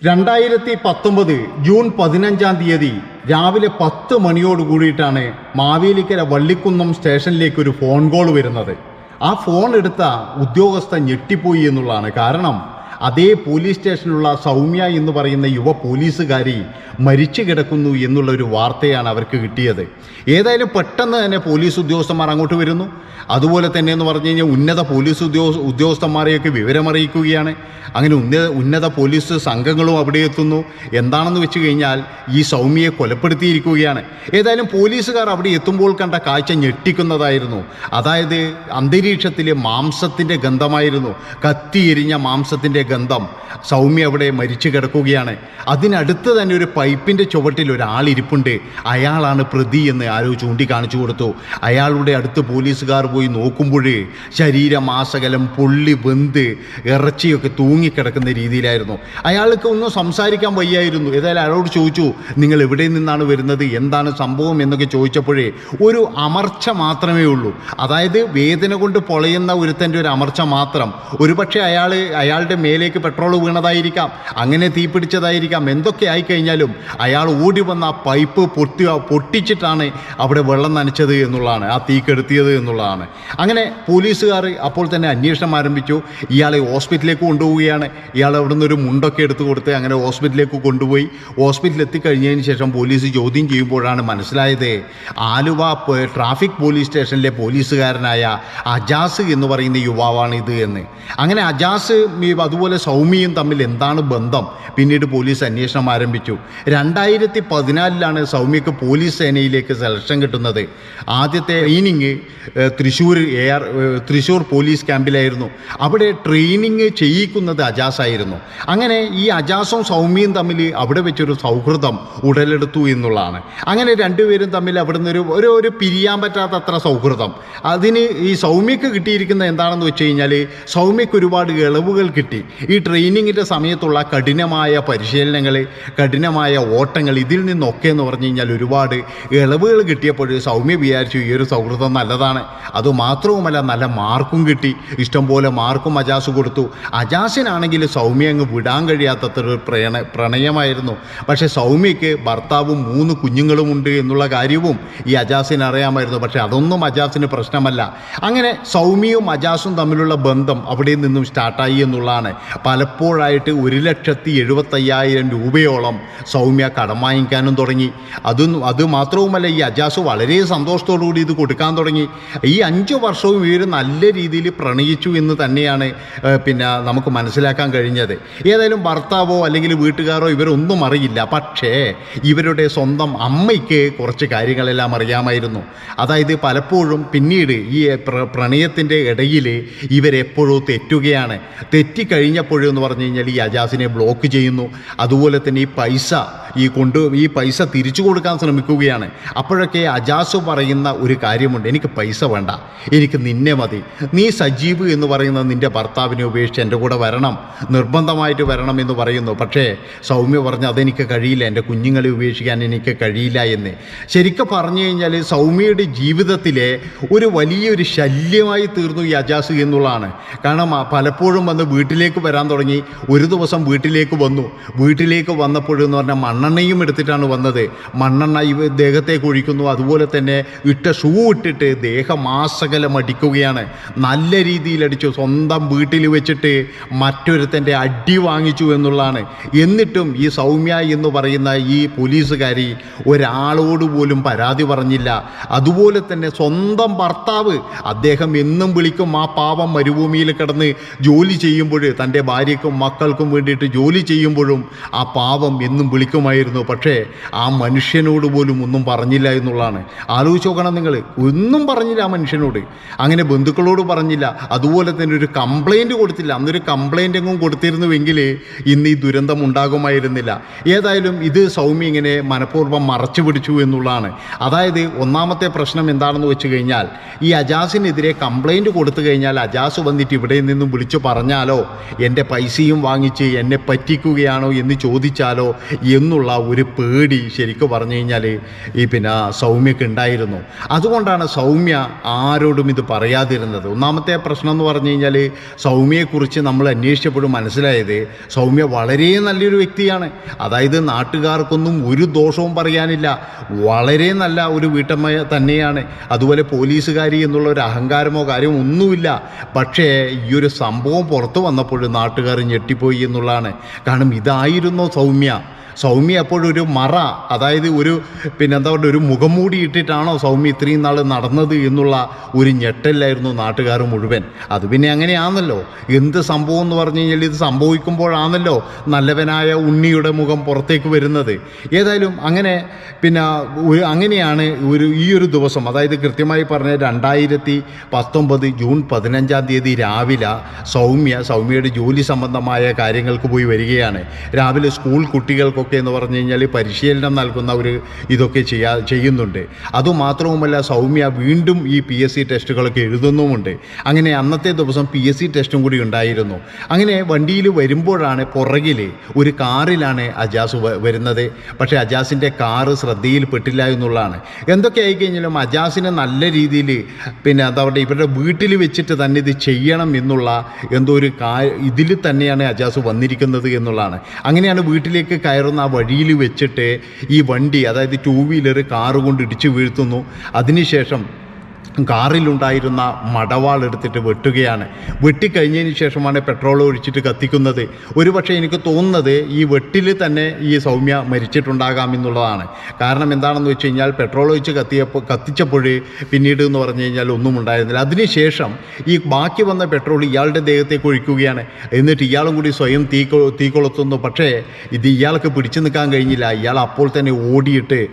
2019 June 15 രാവിലെ 10 മണിയോട് കൂടിയിട്ടാണ് മാവേലിക്കര വള്ളിക്കുന്നം സ്റ്റേഷനിലേക്ക് ഒരു ഫോൺ കോൾ വരുന്നത്. ആ ഫോൺ എടുത്ത ഉദ്യോഗസ്ഥൻ ഞെട്ടിപ്പോയി എന്നുള്ളതാണ്. കാരണം അതേ പോലീസ് സ്റ്റേഷനിലുള്ള സൗമ്യ എന്ന് പറയുന്ന യുവ പോലീസുകാരി മരിച്ചു കിടക്കുന്നു എന്നുള്ള ഒരു വാർത്തയാണ് അവർക്ക് കിട്ടിയത്. ഏതായാലും പെട്ടെന്ന് തന്നെ പോലീസ് ഉദ്യോഗസ്ഥന്മാർ അങ്ങോട്ട് വരുന്നു. അതുപോലെ തന്നെ എന്ന് പറഞ്ഞു കഴിഞ്ഞാൽ ഉന്നത പോലീസ് ഉദ്യോഗസ്ഥന്മാരെയൊക്കെ വിവരമറിയിക്കുകയാണ്. അങ്ങനെ ഉന്നത പോലീസ് സംഘങ്ങളും അവിടെ എത്തുന്നു. എന്താണെന്ന് വെച്ച് കഴിഞ്ഞാൽ ഈ സൗമ്യയെ കൊലപ്പെടുത്തിയിരിക്കുകയാണ്. ഏതായാലും പോലീസുകാർ അവിടെ എത്തുമ്പോൾ കണ്ട കാഴ്ച ഞെട്ടിക്കുന്നതായിരുന്നു. അതായത് അന്തരീക്ഷത്തിലെ മാംസത്തിൻ്റെ ഗന്ധമായിരുന്നു, കത്തിയെരിഞ്ഞ മാംസത്തിൻ്റെ ഗന്ധം. സൗമ്യ അവിടെ മരിച്ചു കിടക്കുകയാണ്. അതിനടുത്ത് തന്നെ ഒരു പൈപ്പിൻ്റെ ചുവട്ടിൽ ഒരാളിരിപ്പുണ്ട്. അയാളാണ് പ്രതി എന്ന് ആരോ ചൂണ്ടിക്കാണിച്ചു കൊടുത്തു. അയാളുടെ അടുത്ത് പോലീസുകാർ പോയി നോക്കുമ്പോഴേ ശരീരമാസകലം പൊള്ളി വെന്ത് ഇറച്ചിയൊക്കെ തൂങ്ങിക്കിടക്കുന്ന രീതിയിലായിരുന്നു. അയാൾക്ക് ഒന്നും സംസാരിക്കാൻ വയ്യായിരുന്നു. ഏതായാലും അയാളോട് ചോദിച്ചു, നിങ്ങൾ എവിടെ നിന്നാണ് വരുന്നത്, എന്താണ് സംഭവം എന്നൊക്കെ ചോദിച്ചപ്പോഴേ ഒരു അമർച്ച മാത്രമേ ഉള്ളൂ. അതായത് വേദന കൊണ്ട് പൊളയുന്ന ഒരുത്തൻ്റെ ഒരു അമർച്ച മാത്രം. ഒരുപക്ഷെ അയാളുടെ മേലേക്ക് പെട്രോൾ വീണതായിരിക്കാം, അങ്ങനെ തീപിടിച്ചതായിരിക്കാം. എന്തൊക്കെ ആയിക്കഴിഞ്ഞാലും അയാൾ ഓടി വന്ന ആ പൈപ്പ് പൊട്ടിച്ചിട്ടാണ് അവിടെ വെള്ളം നനച്ചത് എന്നുള്ളതാണ്, ആ തീ കെടുത്തിയത് എന്നുള്ളതാണ്. അങ്ങനെ പോലീസുകാർ അപ്പോൾ തന്നെ അന്വേഷണം ആരംഭിച്ചു. ഇയാളെ ഹോസ്പിറ്റലിലേക്ക് കൊണ്ടുപോവുകയാണ്. ഇയാൾ അവിടെ നിന്നൊരു മുണ്ടൊക്കെ എടുത്തു കൊടുത്ത് അങ്ങനെ ഹോസ്പിറ്റലിലേക്ക് കൊണ്ടുപോയി. ഹോസ്പിറ്റലിൽ എത്തിക്കഴിഞ്ഞതിന് ശേഷം പോലീസ് ചോദ്യം ചെയ്യുമ്പോഴാണ് മനസ്സിലായത് ആലുവ ട്രാഫിക് പോലീസ് സ്റ്റേഷനിലെ പോലീസുകാരനായ അജാസ് എന്ന് പറയുന്ന യുവാവാണ് ഇത് എന്ന്. അങ്ങനെ അജാസ് അതുപോലെ സൗമ്യയും തമ്മിൽ എന്താണ് ബന്ധം, പിന്നീട് പോലീസ് അന്വേഷണം ആരംഭിച്ചു. 2014 സൗമ്യക്ക് പോലീസ് സേനയിലേക്ക് സെലക്ഷൻ കിട്ടുന്നത്. ആദ്യത്തെ ട്രെയിനിങ് തൃശ്ശൂർ പോലീസ് ക്യാമ്പിലായിരുന്നു. അവിടെ ട്രെയിനിങ് ചെയ്യിക്കുന്നത് അജാസായിരുന്നു. അങ്ങനെ ഈ അജാസും സൗമ്യയും തമ്മിൽ അവിടെ വെച്ചൊരു സൗഹൃദം ഉടലെടുത്തു എന്നുള്ളതാണ്. അങ്ങനെ രണ്ടുപേരും തമ്മിൽ അവിടെ നിന്ന് ഒരു പിരിയാൻ പറ്റാത്തത്ര സൗഹൃദം. അതിന് ഈ സൗമ്യക്ക് കിട്ടിയിരിക്കുന്നത് എന്താണെന്ന് വെച്ച് കഴിഞ്ഞാൽ സൗമ്യക്ക് ഒരുപാട് ഇളവുകൾ കിട്ടി. ഈ ട്രെയിനിങ്ങിൻ്റെ സമയത്തുള്ള കഠിനമായ പരിശീലനങ്ങൾ, കഠിനമായ ഓട്ടങ്ങൾ, ഇതിൽ നിന്നൊക്കെ എന്ന് പറഞ്ഞു കഴിഞ്ഞാൽ ഒരുപാട് ഇളവുകൾ കിട്ടിയപ്പോൾ സൗമ്യ വിചാരിച്ചു ഈ ഒരു സൗഹൃദം നല്ലതാണ്. അതുമാത്രവുമല്ല, നല്ല മാർക്കും കിട്ടി. ഇഷ്ടംപോലെ മാർക്കും അജാസ് കൊടുത്തു. അജാസിനാണെങ്കിൽ സൗമ്യ അങ്ങ് വിടാൻ കഴിയാത്തത്ര പ്രണയമായിരുന്നു. പക്ഷേ സൗമ്യയ്ക്ക് ഭർത്താവും 3 കുഞ്ഞുങ്ങളുമുണ്ട് എന്നുള്ള കാര്യവും ഈ അജാസിന് അറിയാമായിരുന്നു. പക്ഷേ അതൊന്നും അജാസിന് പ്രശ്നമല്ല. അങ്ങനെ സൗമ്യയും അജാസും തമ്മിലുള്ള ബന്ധം അവിടെ നിന്നും സ്റ്റാർട്ടായി എന്നുള്ളതാണ്. പലപ്പോഴായിട്ട് 1,75,000 രൂപയോളം സൗമ്യ കടം വാങ്ങിക്കാനും തുടങ്ങി. അത് മാത്രവുമല്ല, ഈ അജാസ് വളരെ സന്തോഷത്തോടുകൂടി ഇത് കൊടുക്കാൻ തുടങ്ങി. ഈ 5 വർഷവും ഇവർ നല്ല രീതിയിൽ പ്രണയിച്ചു എന്ന് തന്നെയാണ് നമുക്ക് മനസ്സിലാക്കാൻ കഴിഞ്ഞത്. ഏതായാലും ഭർത്താവോ അല്ലെങ്കിൽ വീട്ടുകാരോ ഇവരൊന്നും അറിയില്ല. പക്ഷേ ഇവരുടെ സ്വന്തം അമ്മയ്ക്ക് കുറച്ച് കാര്യങ്ങളെല്ലാം അറിയാമായിരുന്നു. അതായത് പലപ്പോഴും പിന്നീട് ഈ പ്രണയത്തിൻ്റെ ഇടയിൽ ഇവരെപ്പോഴും തെറ്റുകയാണ്. തെറ്റിക്കഴിഞ്ഞപ്പോഴെന്ന് പറഞ്ഞു കഴിഞ്ഞാൽ ഈ അജാസിനെ ബ്ലോക്ക് ചെയ്യുന്നു. അതുപോലെ തന്നെ ഈ പൈസ തിരിച്ചു കൊടുക്കാൻ ശ്രമിക്കുകയാണ്. അപ്പോഴൊക്കെ അജാസ് പറയുന്ന ഒരു കാര്യമുണ്ട്, എനിക്ക് പൈസ വേണ്ട, എനിക്ക് നിന്നെ മതി. നീ സജീവ് എന്ന് പറയുന്ന നിൻ്റെ ഭർത്താവിനെ ഉപേക്ഷിച്ച് എൻ്റെ കൂടെ വരണം, നിർബന്ധമായിട്ട് വരണം എന്ന് പറയുന്നു. പക്ഷേ സൗമ്യ പറഞ്ഞു അതെനിക്ക് കഴിയില്ല, എൻ്റെ കുഞ്ഞുങ്ങളെ ഉപേക്ഷിക്കാൻ എനിക്ക് കഴിയില്ല എന്ന്. ശരിക്കും പറഞ്ഞു കഴിഞ്ഞാൽ സൗമ്യയുടെ ജീവിതത്തിലെ ഒരു വലിയൊരു ശല്യമായി തീർന്നു ഈ അജാസ് എന്നുള്ളതാണ്. കാരണം പലപ്പോഴും വന്ന് വീട്ടിലേക്ക് വരാൻ തുടങ്ങി. ഒരു ദിവസം വീട്ടിലേക്ക് വന്നപ്പോഴെന്ന് പറഞ്ഞാൽ മണ്ണെണ്ണയും എടുത്തിട്ടാണ് വന്നത്. മണ്ണെണ്ണ ദേഹത്തേക്ക് ഒഴിക്കുന്നു. അതുപോലെ തന്നെ ഇട്ട ഷൂ ഇട്ടിട്ട് ദേഹമാസകലം അടിക്കുകയാണ്. നല്ല രീതിയിൽ അടിച്ചു. സ്വന്തം വീട്ടിൽ വെച്ചിട്ട് മറ്റൊരുത്തൻ്റെ അടി വാങ്ങിച്ചു എന്നുള്ളതാണ്. എന്നിട്ടും ഈ സൗമ്യ എന്ന് പറയുന്ന ഈ പോലീസുകാരി ഒരാളോട് പോലും പരാതി പറഞ്ഞില്ല. അതുപോലെ തന്നെ സ്വന്തം ഭർത്താവ്, അദ്ദേഹം എന്നും വിളിക്കും. ആ പാവം മരുഭൂമിയിൽ കിടന്ന് ജോലി ചെയ്യുമ്പോൾ, തൻ്റെ ഭാര്യയ്ക്കും മക്കൾക്കും വേണ്ടിയിട്ട് ജോലി ചെയ്യുമ്പോഴും ആ പാവം എന്നും വിളിക്കുമായിരുന്നു. പക്ഷേ ആ മനുഷ്യനോട് പോലും ഒന്നും പറഞ്ഞില്ല എന്നുള്ളതാണ്. ആലോചിച്ച് നോക്കണം നിങ്ങൾ, ഒന്നും പറഞ്ഞില്ല ആ മനുഷ്യനോട്. അങ്ങനെ ബന്ധുക്കളോട് പറഞ്ഞില്ല. അതുപോലെ തന്നെ ഒരു കംപ്ലൈൻറ്റ് കൊടുത്തില്ല. അന്നൊരു കംപ്ലൈൻ്റ് എങ്ങും കൊടുത്തിരുന്നുവെങ്കിൽ ഇന്ന് ഈ ദുരന്തം ഉണ്ടാകുമായിരുന്നില്ല. ഏതായാലും ഇത് സൗമ്യ ഇങ്ങനെ മനഃപൂർവ്വം മറച്ചു പിടിച്ചു എന്നുള്ളതാണ്. അതായത് ഒന്നാമത്തെ പ്രശ്നം എന്താണെന്ന് വെച്ച് കഴിഞ്ഞാൽ, ഈ അജാസിനെതിരെ കംപ്ലൈൻറ്റ് കൊടുത്തു കഴിഞ്ഞാൽ അജാസ് വന്നിട്ട് ഇവിടെ നിന്നും വിളിച്ചു പറഞ്ഞാലോ എൻ്റെ പൈസയും വാങ്ങിച്ച് എന്നെ പറ്റിക്കുകയാണോ എന്ന് ചോദിച്ചാലോ എന്നുള്ള ഒരു പേടി ശരിക്കും പറഞ്ഞു കഴിഞ്ഞാൽ ഈ പിന്നെ സൗമ്യക്ക് ഉണ്ടായിരുന്നു. അതുകൊണ്ടാണ് സൗമ്യ ആരോടും ഇത് പറയാതിരുന്നത്. ഒന്നാമത്തെ പ്രശ്നം എന്ന് പറഞ്ഞു കഴിഞ്ഞാൽ സൗമ്യയെക്കുറിച്ച് നമ്മൾ അന്വേഷിച്ചപ്പോഴും മനസ്സിലായത് സൗമ്യ വളരെ നല്ലൊരു വ്യക്തിയാണ്. അതായത് നാട്ടുകാർക്കൊന്നും ഒരു ദോഷവും പറയാനില്ല, വളരെ നല്ല ഒരു വീട്ടമ്മ തന്നെയാണ്. അതുപോലെ പോലീസുകാരി എന്നുള്ള ഒരു അഹങ്കാരമോ കാര്യമോ ഒന്നുമില്ല. പക്ഷേ ഈ ഒരു സംഭവം പുറത്തു വന്നപ്പോൾ നാട്ടുകാർ ഞെട്ടിപ്പോയി എന്നുള്ളതാണ്. കാരണം ഇതായിരുന്നു സൗമ്യ അപ്പോഴൊരു മറ, അതായത് ഒരു എന്താ പറയുക, ഒരു മുഖംമൂടി ഇട്ടിട്ടാണോ സൗമ്യ ഇത്രയും നാൾ നടന്നത് എന്നുള്ള ഒരു ഞെട്ടലായിരുന്നു നാട്ടുകാർ മുഴുവൻ. അത് പിന്നെ അങ്ങനെയാണല്ലോ, എന്ത് സംഭവം എന്ന് പറഞ്ഞു കഴിഞ്ഞാൽ ഇത് സംഭവിക്കുമ്പോഴാണല്ലോ നല്ലവനായ ഉണ്ണിയുടെ മുഖം പുറത്തേക്ക് വരുന്നത്. ഏതായാലും അങ്ങനെ അങ്ങനെയാണ് ഈ ഒരു ദിവസം, അതായത് കൃത്യമായി പറഞ്ഞ 2019 ജൂൺ 15 രാവിലെ സൗമ്യയുടെ ജോലി സംബന്ധമായ കാര്യങ്ങൾക്ക് പോയി വരികയാണ്. രാവിലെ സ്കൂൾ കുട്ടികൾക്കൊക്കെ എന്ന് പറഞ്ഞു കഴിഞ്ഞാൽ പരിശീലനം നൽകുന്ന ഒരു ഇതൊക്കെ ചെയ്യുന്നുണ്ട്. അതുമാത്രവുമല്ല സൗമ്യ വീണ്ടും ഈ PSC ടെസ്റ്റുകളൊക്കെ എഴുതുന്നുമുണ്ട്. അങ്ങനെ അന്നത്തെ ദിവസം PSC ടെസ്റ്റും കൂടി ഉണ്ടായിരുന്നു. അങ്ങനെ വണ്ടിയിൽ വരുമ്പോഴാണ് പുറകിൽ ഒരു കാറിലാണ് അജാസ് വരുന്നത്. പക്ഷേ അജാസിൻ്റെ കാറ് ശ്രദ്ധയിൽപ്പെട്ടില്ല എന്നുള്ളതാണ്. എന്തൊക്കെ ആയിക്കഴിഞ്ഞാലും അജാസിനെ നല്ല രീതിയിൽ എന്താ പറയുക, ഇവരുടെ വീട്ടിൽ വെച്ചിട്ട് തന്നെ ഇത് ചെയ്യണം എന്നുള്ള എന്തോ ഒരു ഇതിൽ തന്നെയാണ് അജാസ് വന്നിരിക്കുന്നത് എന്നുള്ളതാണ്. അങ്ങനെയാണ് വീട്ടിലേക്ക് കയറുന്ന ആ വഴിയിൽ വെച്ചിട്ട് ഈ വണ്ടി, അതായത് 2 വീലർ കാറ് കൊണ്ട് ഇടിച്ചു വീഴ്ത്തുന്നു. അതിനുശേഷം കാറിലുണ്ടായിരുന്ന മടവാൾ എടുത്തിട്ട് വെട്ടുകയാണ്. വെട്ടിക്കഴിഞ്ഞതിന് ശേഷമാണ് പെട്രോൾ ഒഴിച്ചിട്ട് കത്തിക്കുന്നത്. ഒരുപക്ഷെ എനിക്ക് തോന്നുന്നത് ഈ വെട്ടിൽ തന്നെ ഈ സൗമ്യ മരിച്ചിട്ടുണ്ടാകാം എന്നുള്ളതാണ്. കാരണം എന്താണെന്ന് വെച്ച് കഴിഞ്ഞാൽ പെട്രോൾ ഒഴിച്ച് കത്തിച്ചപ്പോൾ പിന്നീട് എന്ന് പറഞ്ഞു കഴിഞ്ഞാൽ ഒന്നും ഉണ്ടായിരുന്നില്ല. അതിനുശേഷം ഈ ബാക്കി വന്ന പെട്രോൾ ഇയാളുടെ ദേഹത്തേക്ക് ഒഴിക്കുകയാണ്. എന്നിട്ട് ഇയാളും കൂടി സ്വയം തീ കൊളുത്തുന്നു. പക്ഷേ ഇത് ഇയാൾക്ക് പിടിച്ചു നിൽക്കാൻ കഴിഞ്ഞില്ല. ഇയാൾ അപ്പോൾ തന്നെ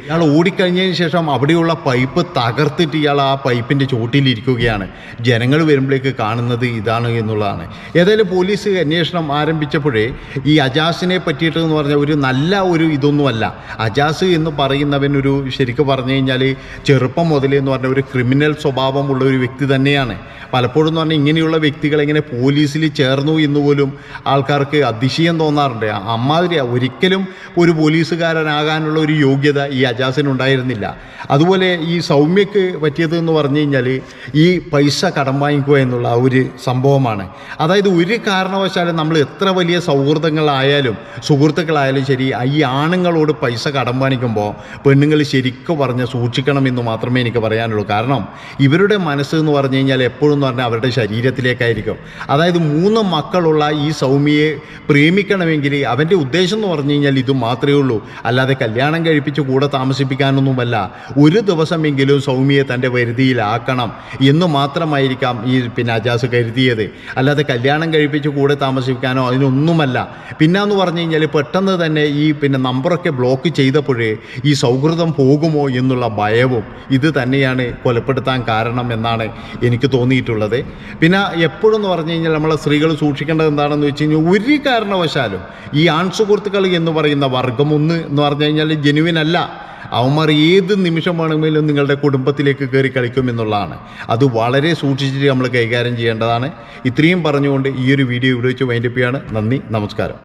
ഇയാൾ ഓടിക്കഴിഞ്ഞതിന് ശേഷം അവിടെയുള്ള പൈപ്പ് തകർത്തിട്ട് ഇയാൾ ആ പൈപ്പിൻ്റെ ചോട്ടിലിരിക്കുകയാണ്. ജനങ്ങൾ വരുമ്പോഴേക്ക് കാണുന്നത് ഇതാണ് എന്നുള്ളതാണ്. ഏതായാലും പോലീസ് അന്വേഷണം ആരംഭിച്ചപ്പോഴേ ഈ അജാസിനെ പറ്റിയിട്ട് എന്ന് പറഞ്ഞാൽ ഒരു നല്ല ഒരു ഇതൊന്നുമല്ല. അജാസ് എന്ന് പറയുന്നവൻ ഒരു ശരിക്കും പറഞ്ഞു കഴിഞ്ഞാൽ ചെറുപ്പം മുതലേ എന്ന് പറഞ്ഞാൽ ഒരു ക്രിമിനൽ സ്വഭാവമുള്ള ഒരു വ്യക്തി തന്നെയാണ്. പലപ്പോഴും എന്ന് പറഞ്ഞാൽ ഇങ്ങനെയുള്ള വ്യക്തികൾ എങ്ങനെ പോലീസിൽ ചേർന്നു എന്ന് പോലും ആൾക്കാർക്ക് അതിശയം തോന്നാറുണ്ട്. അമ്മാതിരി ഒരിക്കലും ഒരു പോലീസുകാരനാകാനുള്ള ഒരു യോഗ്യത ഈ അജാസിനുണ്ടായിരുന്നില്ല. അതുപോലെ ഈ സൗമ്യക്ക് പറ്റിയത് എന്ന് പറഞ്ഞു കഴിഞ്ഞാൽ ഈ പൈസ കടം വാങ്ങിക്കുക എന്നുള്ള ഒരു സംഭവമാണ്. അതായത് ഒരു കാരണവശാലും നമ്മൾ എത്ര വലിയ സുഹൃത്തുക്കളായാലും ശരി, ഈ ആണുങ്ങളോട് പൈസ കടം വാങ്ങിക്കുമ്പോൾ പെണ്ണുങ്ങൾ ശരിക്കും പറഞ്ഞ് സൂക്ഷിക്കണമെന്ന് മാത്രമേ എനിക്ക് പറയാനുള്ളൂ. കാരണം ഇവരുടെ മനസ്സ് എന്ന് പറഞ്ഞു കഴിഞ്ഞാൽ എപ്പോഴും എന്ന് പറഞ്ഞാൽ അവരുടെ ശരീരത്തിലേക്കായിരിക്കും. അതായത് 3 മക്കളുള്ള ഈ സൗമ്യയെ പ്രേമിക്കണമെങ്കിൽ അവൻ്റെ ഉദ്ദേശം എന്ന് പറഞ്ഞു കഴിഞ്ഞാൽ ഇത് മാത്രമേ ഉള്ളൂ. അല്ലാതെ കല്യാണം കഴിപ്പിച്ച് കൂടെ താമസിപ്പിക്കാനൊന്നുമല്ല. ഒരു ദിവസമെങ്കിലും സൗമ്യയെ തൻ്റെ വരുതിയിലാക്കണം എന്ന് മാത്രമായിരിക്കാം ഈ അജാസ് കരുതിയത്. അല്ലാതെ കല്യാണം കഴിപ്പിച്ച് കൂടെ താമസിപ്പിക്കാനോ അതിനൊന്നുമല്ല. പിന്നെന്ന് പറഞ്ഞു കഴിഞ്ഞാൽ പെട്ടെന്ന് തന്നെ ഈ നമ്പറൊക്കെ ബ്ലോക്ക് ചെയ്തപ്പോഴേ ഈ സൗഹൃദം പോകുമോ എന്നുള്ള ഭയവും ഇത് തന്നെയാണ് കൊലപ്പെടുത്താൻ കാരണം എന്നാണ് എനിക്ക് തോന്നിയിട്ടുള്ളത്. പിന്നെ എപ്പോഴും എന്ന് പറഞ്ഞു കഴിഞ്ഞാൽ നമ്മളെ സ്ത്രീകൾ സൂക്ഷിക്കേണ്ടത് എന്താണെന്ന് വെച്ച് കഴിഞ്ഞാൽ ഒരു കാരണവശാലും ഈ ആൺസുഹൃത്തുക്കൾ എന്ന് പറയുന്ന വർഗം എന്ന് പറഞ്ഞു കഴിഞ്ഞാൽ ജെനുവിൻ അല്ല. അവന്മാർ ഏത് നിമിഷം വേണമെങ്കിലും നിങ്ങളുടെ കുടുംബത്തിലേക്ക് കയറി കളിക്കുമെന്നുള്ളതാണ്. അത് വളരെ സൂക്ഷിച്ചിട്ട് നമ്മൾ കൈകാര്യം ചെയ്യേണ്ടതാണ്. ഇത്രയും പറഞ്ഞുകൊണ്ട് ഈ ഒരു വീഡിയോ ഇവിടെ വെച്ച് വൈൻഡപ്പ് ചെയ്യാണ്. നന്ദി, നമസ്കാരം.